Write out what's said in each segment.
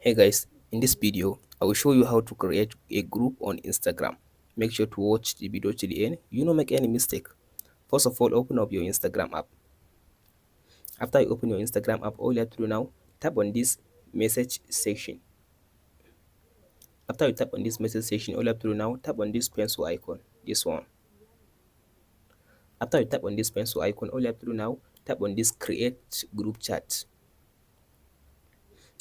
Hey guys, in this video, I will show you how to create a group on Instagram. Make sure to watch the video to the end. You don't make any mistake. First of all, open up your Instagram app. After you open your Instagram app, all you have to do now, tap on this message section. After you tap on this message section, all you have to do now, tap on this pencil icon, this one. After you tap on this pencil icon, all you have to do now, tap on this create group chat.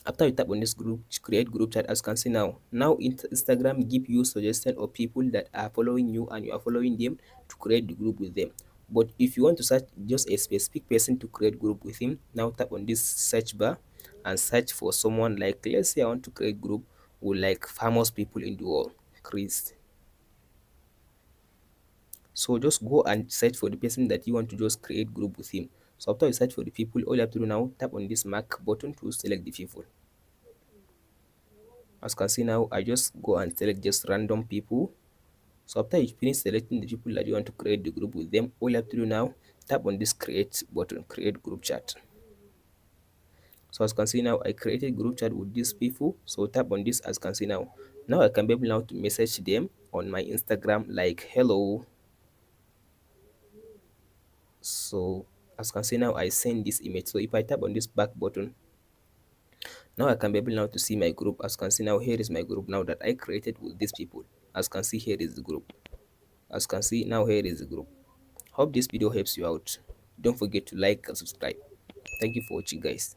After you tap on this group create group chat, as you can see now Instagram give you suggestion of people that are following you and you are following them to create the group with them. But if you want to search just a specific person to create group with him, now tap on this search bar and search for someone. Like, let's say I want to create group with like famous people in the world, Chris. So just go and search for the person that you want to just create group with him. So after you search for the people, all you have to do now, tap on this mark button to select the people. As you can see now, I just go and select just random people. So after you finish selecting the people that you want to create the group with them, all you have to do now, tap on this create button, create group chat. So as you can see now, I created group chat with these people. So tap on this, as you can see now. Now I can be able now to message them on my Instagram like hello. So as you can see now, I send this image. So if I tap on this back button, now I can be able now to see my group. As you can see now, here is my group now that I created with these people. As you can see, here is the group. As you can see now, here is the group. Hope this video helps you out. Don't forget to like and subscribe. Thank you for watching, guys.